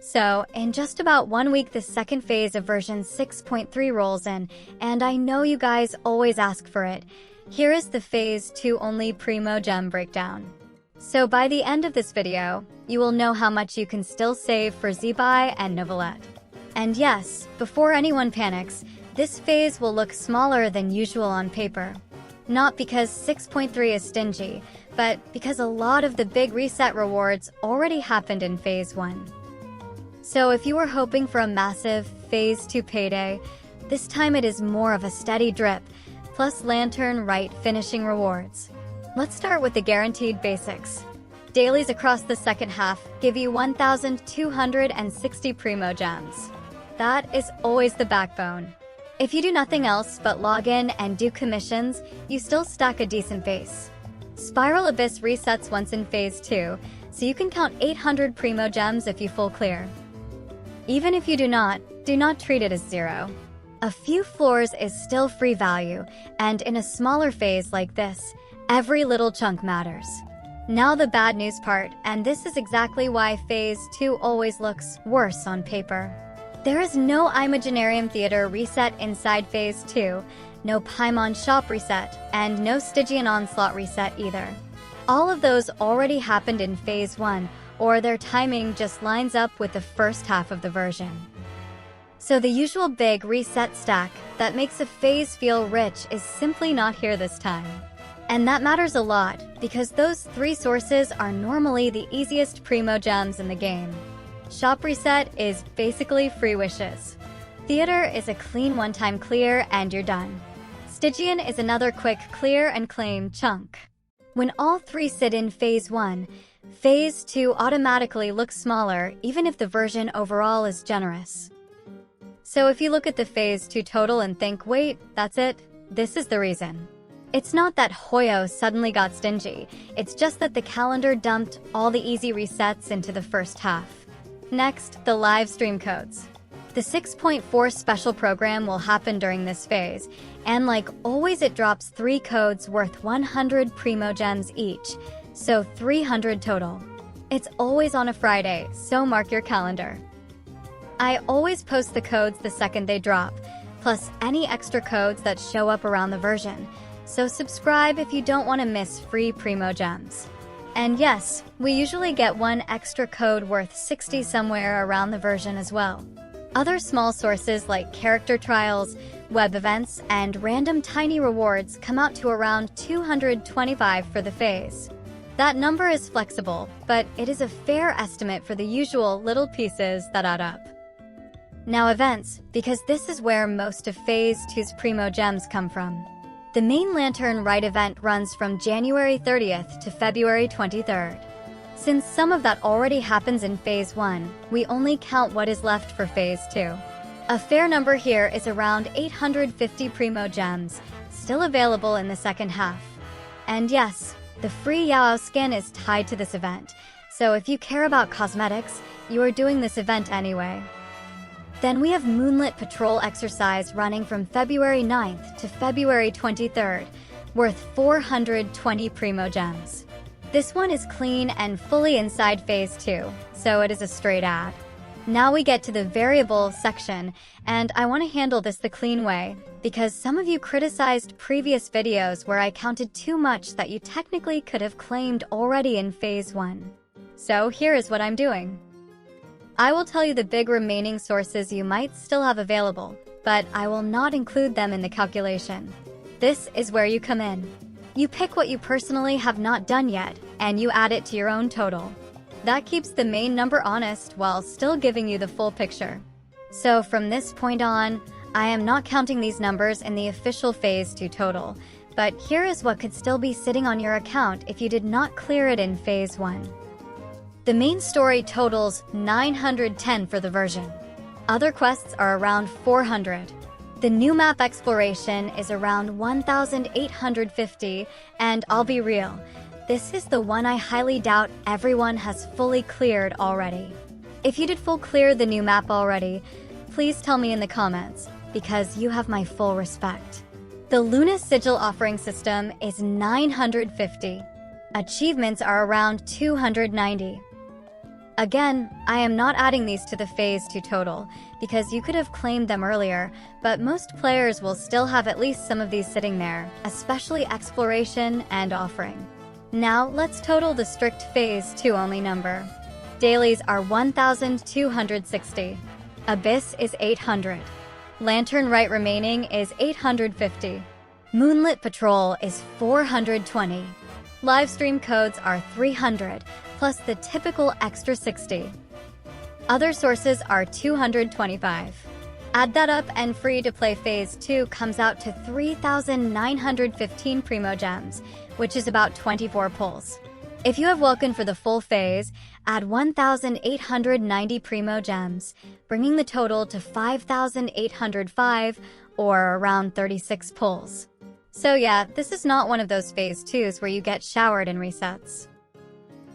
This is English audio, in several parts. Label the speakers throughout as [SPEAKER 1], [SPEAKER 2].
[SPEAKER 1] So, in just about 1 week, the second phase of version 6.3 rolls in, and I know you guys always ask for it. Here is the Phase 2 only Primogem breakdown. So by the end of this video, you will know how much you can still save for Zibai and Neuvillette. And yes, before anyone panics, this phase will look smaller than usual on paper. Not because 6.3 is stingy, but because a lot of the big reset rewards already happened in Phase 1. So if you were hoping for a massive Phase 2 payday, this time it is more of a steady drip, plus Lantern Rite finishing rewards. Let's start with the guaranteed basics. Dailies across the second half give you 1,260 Primogems. That is always the backbone. If you do nothing else but log in and do commissions, you still stack a decent base. Spiral Abyss resets once in Phase 2, so you can count 800 Primogems if you full clear. Even if you do not treat it as zero. A few floors is still free value, and in a smaller phase like this, every little chunk matters. Now the bad news part, and this is exactly why Phase 2 always looks worse on paper. There is no Imaginarium Theater reset inside Phase 2, no Paimon Shop reset, and no Stygian Onslaught reset either. All of those already happened in Phase 1, or their timing just lines up with the first half of the version. So the usual big reset stack that makes a phase feel rich is simply not here this time. And that matters a lot, because those three sources are normally the easiest Primogems in the game. Shop reset is basically free wishes. Theater is a clean one-time clear and you're done. Stygian is another quick clear and claim chunk. When all three sit in Phase 1, Phase 2 automatically looks smaller even if the version overall is generous. So if you look at the Phase 2 total and think, wait, that's it, this is the reason. It's not that Hoyo suddenly got stingy, it's just that the calendar dumped all the easy resets into the first half. Next, the live stream codes. The 6.4 special program will happen during this phase, and like always it drops 3 codes worth 100 Primogems each, so 300 total. It's always on a Friday, so mark your calendar. I always post the codes the second they drop, plus any extra codes that show up around the version, so subscribe if you don't want to miss free Primogems. And yes, we usually get one extra code worth 60 somewhere around the version as well. Other small sources like character trials, web events, and random tiny rewards come out to around 225 for the phase. That number is flexible, but it is a fair estimate for the usual little pieces that add up. Now events, because this is where most of Phase 2's Primogems come from. The main Lantern Rite event runs from January 30th to February 23rd. Since some of that already happens in Phase 1, we only count what is left for Phase 2. A fair number here is around 850 Primogems, still available in the second half. And yes, the free Yao skin is tied to this event, so if you care about cosmetics, you are doing this event anyway. Then we have Moonlit Patrol exercise running from February 9th to February 23rd, worth 420 Primogems. This one is clean and fully inside Phase 2, so it is a straight ad. Now we get to the variable section, and I want to handle this the clean way, because some of you criticized previous videos where I counted too much that you technically could have claimed already in Phase 1. So here is what I'm doing. I will tell you the big remaining sources you might still have available, but I will not include them in the calculation. This is where you come in. You pick what you personally have not done yet, and you add it to your own total. That keeps the main number honest while still giving you the full picture. So from this point on, I am not counting these numbers in the official Phase 2 total, but here is what could still be sitting on your account if you did not clear it in Phase 1. The main story totals 910 for the version. Other quests are around 400. The new map exploration is around 1,850, and I'll be real, this is the one I highly doubt everyone has fully cleared already. If you did full clear the new map already, please tell me in the comments, because you have my full respect. The Luna Sigil offering system is 950. Achievements are around 290. Again, I am not adding these to the Phase 2 total, because you could have claimed them earlier, but most players will still have at least some of these sitting there, especially Exploration and Offering. Now, let's total the strict Phase 2 only number. Dailies are 1,260. Abyss is 800. Lantern Rite remaining is 850. Moonlit Patrol is 420. Livestream codes are 300, plus the typical extra 60. Other sources are 225. Add that up and free to play Phase 2 comes out to 3,915 Primogems, which is about 24 pulls. If you have Welkin for the full phase, add 1,890 Primogems, bringing the total to 5,805, or around 36 pulls. So yeah, this is not one of those Phase 2s where you get showered in resets.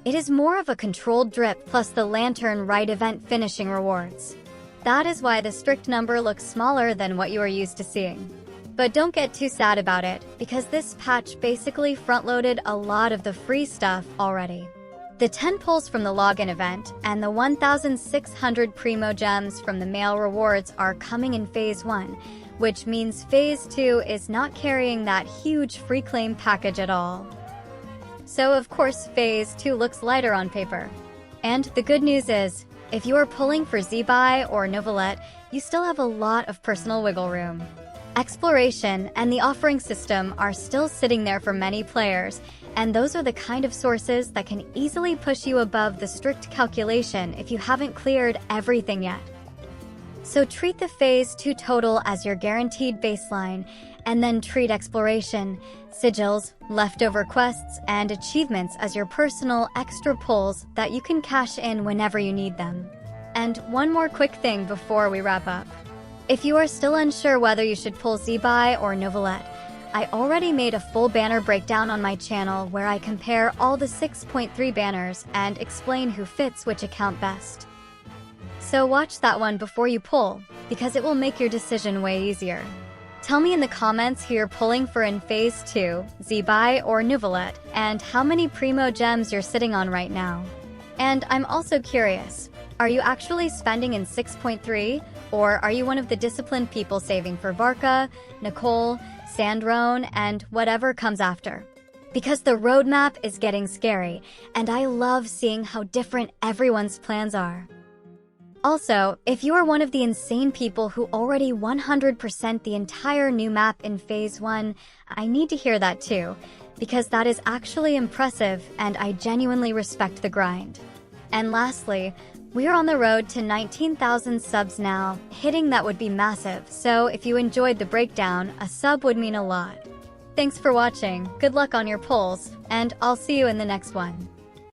[SPEAKER 1] It is more of a controlled drip plus the Lantern Rite event finishing rewards. That is why the strict number looks smaller than what you are used to seeing. But don't get too sad about it, because this patch basically front-loaded a lot of the free stuff already. The 10 pulls from the login event and the 1,600 Primogems from the mail rewards are coming in Phase 1, which means Phase 2 is not carrying that huge free claim package at all. So of course Phase 2 looks lighter on paper. And the good news is, if you are pulling for Zibai or Neuvillette, you still have a lot of personal wiggle room. Exploration and the offering system are still sitting there for many players, and those are the kind of sources that can easily push you above the strict calculation if you haven't cleared everything yet. So treat the Phase 2 total as your guaranteed baseline, and then treat exploration, sigils, leftover quests, and achievements as your personal extra pulls that you can cash in whenever you need them. And one more quick thing before we wrap up. If you are still unsure whether you should pull Zibai or Neuvillette, I already made a full banner breakdown on my channel where I compare all the 6.3 banners and explain who fits which account best. So watch that one before you pull, because it will make your decision way easier. Tell me in the comments who you're pulling for in Phase 2, Zibai or Neuvillette, and how many Primogems you're sitting on right now. And I'm also curious, are you actually spending in 6.3, or are you one of the disciplined people saving for Varka, Nicole, Sandrone, and whatever comes after? Because the roadmap is getting scary, and I love seeing how different everyone's plans are. Also, if you are one of the insane people who already 100% the entire new map in Phase 1, I need to hear that too, because that is actually impressive and I genuinely respect the grind. And lastly, we are on the road to 19,000 subs now. Hitting that would be massive, so if you enjoyed the breakdown, a sub would mean a lot. Thanks for watching, good luck on your pulls, and I'll see you in the next one.